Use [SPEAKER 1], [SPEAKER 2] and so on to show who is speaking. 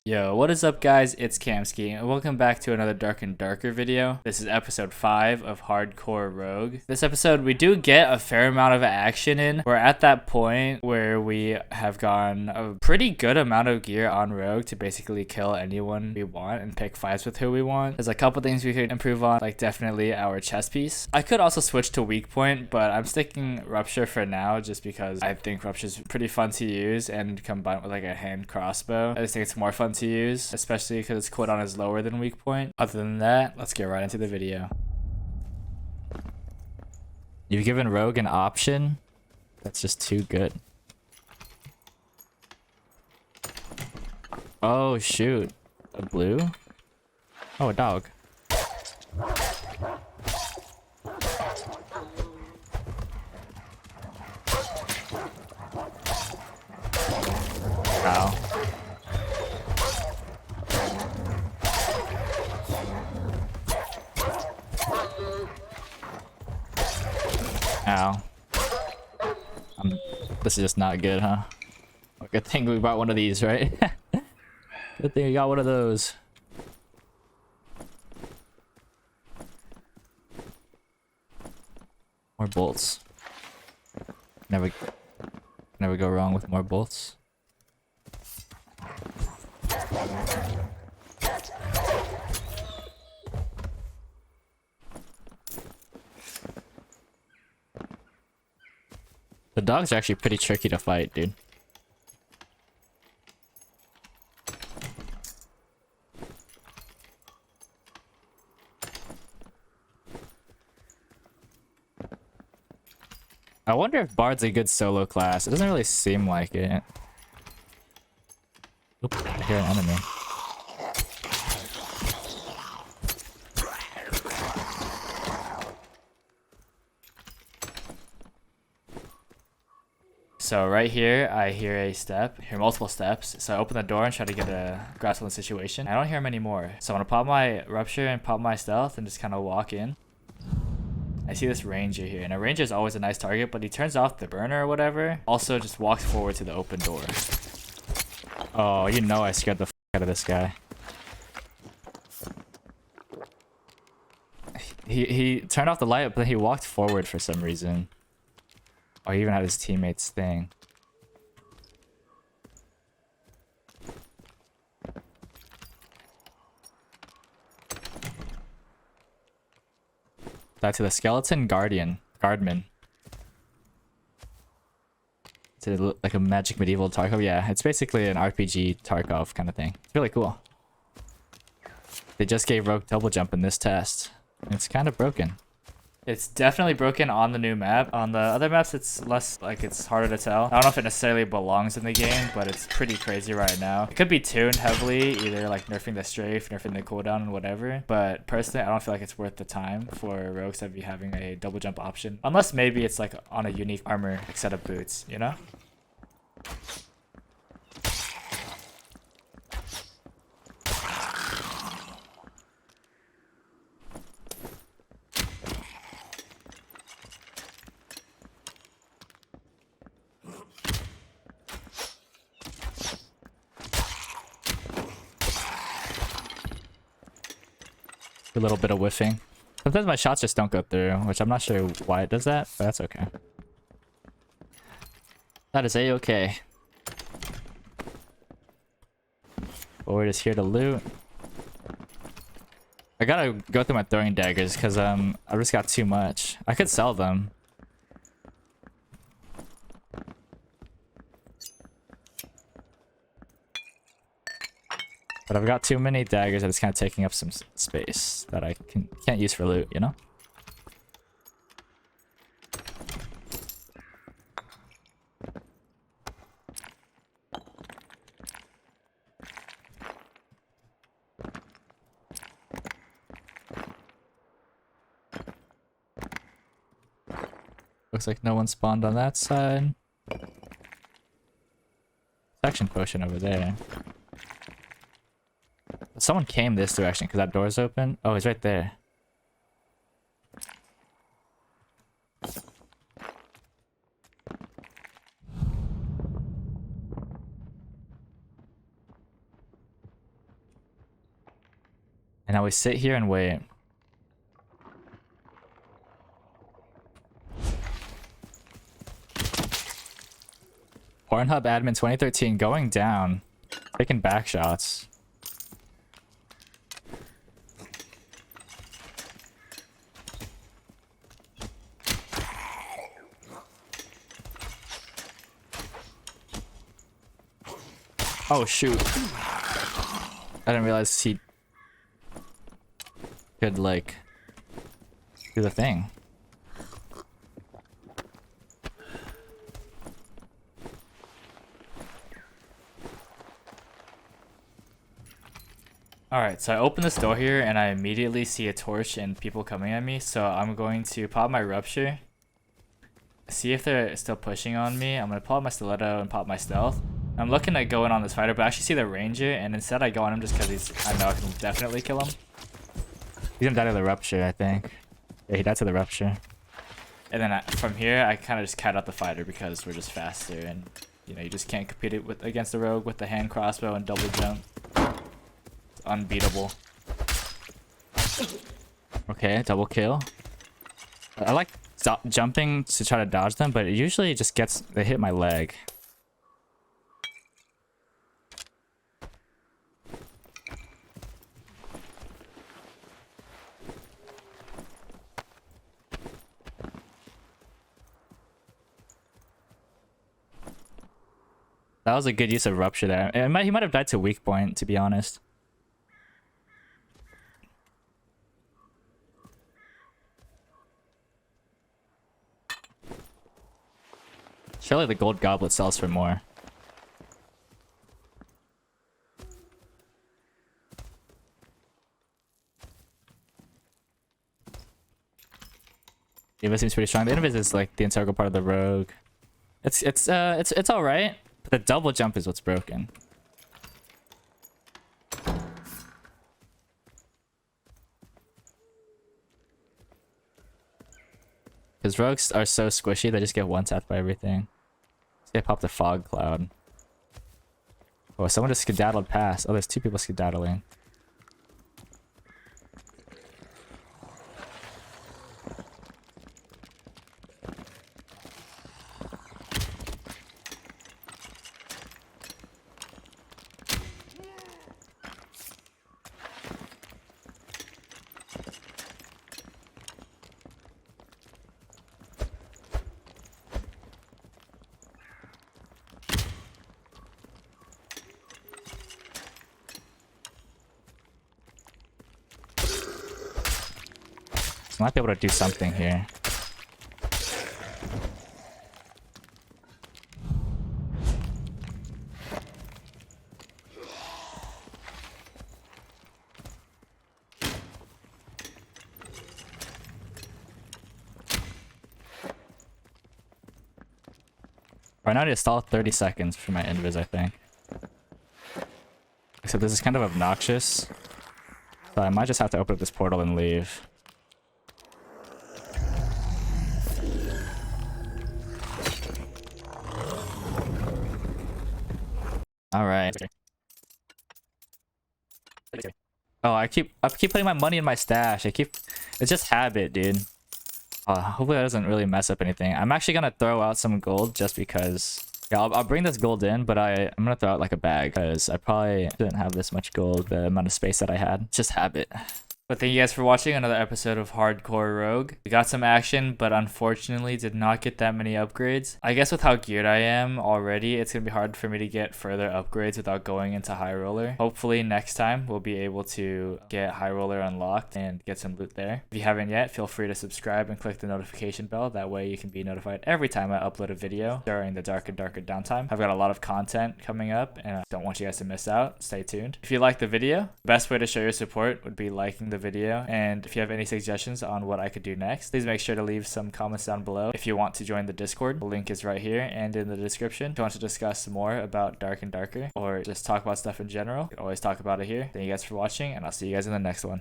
[SPEAKER 1] Yo, what is up guys? It's Camski and welcome back to another Dark and Darker video. This is episode 5 of Hardcore Rogue. This episode we do get a fair amount of action in. We're at that point where we have gotten a pretty good amount of gear on Rogue to basically kill anyone we want and pick fights with who we want. There's a couple things we could improve on, like definitely our chest piece. I could also switch to weak point, but I'm sticking Rupture for now just because I think Rupture is pretty fun to use and combined with like a hand crossbow. I just think it's more fun to use, especially because its cooldown is lower than weak point. Other than that, let's get right into the video. You've given Rogue an option that's just too good. Oh shoot, a blue? Oh, a dog. Wow. Ow. This is just not good, huh? Well, good thing we bought one of these, right? Good thing we got one of those. More bolts. Never go wrong with more bolts. The dogs are actually pretty tricky to fight, dude. I wonder if Bard's a good solo class. It doesn't really seem like it. Oop, I hear an enemy. So right here, I hear a step, hear multiple steps. So I open the door and try to get a grasp on the situation. I don't hear him anymore. So I'm gonna pop my Rupture and pop my Stealth and just kind of walk in. I see this Ranger here, and a Ranger is always a nice target, but he turns off the burner or whatever. Also just walks forward to the open door. Oh, you know I scared the f out of this guy. He turned off the light, but then he walked forward for some reason. Oh, he even had his teammates thing. Back to the skeleton guardman. Is it like a magic medieval Tarkov? Yeah, it's basically an RPG Tarkov kind of thing. It's really cool. They just gave Rogue double jump in this test. It's kind of broken. It's definitely broken on the new map. On the other maps, it's less, like, it's harder to tell. I don't know if it necessarily belongs in the game, but it's pretty crazy right now. It could be tuned heavily, either like nerfing the strafe, nerfing the cooldown, and whatever. But personally, I don't feel like it's worth the time for rogues to be having a double jump option. Unless maybe it's like on a unique armor like set of boots, you know? A little bit of whiffing. Sometimes my shots just don't go through, which I'm not sure why it does that, but that's okay. That is a-okay. But we're just here to loot. I gotta go through my throwing daggers because I just got too much. I could sell them. But I've got too many daggers that it's kind of taking up some space that I can't use for loot, you know? Looks like no one spawned on that side. Section potion over there. Someone came this direction because that door's open. Oh, he's right there. And now we sit here and wait. Pornhub admin 2013 going down. Taking back shots. Oh shoot. I didn't realize he could like do the thing. Alright, so I open this door here and I immediately see a torch and people coming at me, so I'm going to pop my rupture. See if they're still pushing on me. I'm going to pull out my stiletto and pop my stealth. I'm looking at going on this fighter, but I actually see the ranger, and instead I go on him just because I know I can definitely kill him. He's gonna die to the rupture, I think. Yeah, he died to the rupture. And then from here, I kind of just cat out the fighter because we're just faster, and you know, you just can't compete it against the rogue with the hand crossbow and double jump. It's unbeatable. Okay, double kill. I like jumping to try to dodge them, but it usually just they hit my leg. That was a good use of rupture there. He might have died to weak point, to be honest. Surely the gold goblet sells for more. Eva seems pretty strong. The invis is like the integral part of the rogue. It's all right. The double jump is what's broken. Because rogues are so squishy, they just get one-tapped by everything. They pop the fog cloud. Oh, someone just skedaddled past. Oh, there's two people skedaddling. I might be able to do something here. Right now I need to stall 30 seconds for my invis, I think. Except this is kind of obnoxious. So I might just have to open up this portal and leave. Alright. Oh, I keep putting my money in my stash. It's just habit, dude. Hopefully that doesn't really mess up anything. I'm actually gonna throw out some gold just because. Yeah, I'll bring this gold in, but I'm gonna throw out like a bag because I probably didn't have this much gold, the amount of space that I had. It's just habit. But thank you guys for watching another episode of Hardcore Rogue. We got some action, but unfortunately did not get that many upgrades. I guess with how geared I am already, it's going to be hard for me to get further upgrades without going into High Roller. Hopefully next time we'll be able to get High Roller unlocked and get some loot there. If you haven't yet, feel free to subscribe and click the notification bell. That way you can be notified every time I upload a video during the Dark and Darker downtime. I've got a lot of content coming up and I don't want you guys to miss out. Stay tuned. If you like the video, the best way to show your support would be liking the video, and if you have any suggestions on what I could do next, please make sure to leave some comments down below. If you want to join the Discord, the link is right here and in the description. If you want to discuss more about Dark and Darker or just talk about stuff in general, you can always talk about it here. Thank you guys for watching, and I'll see you guys in the next one.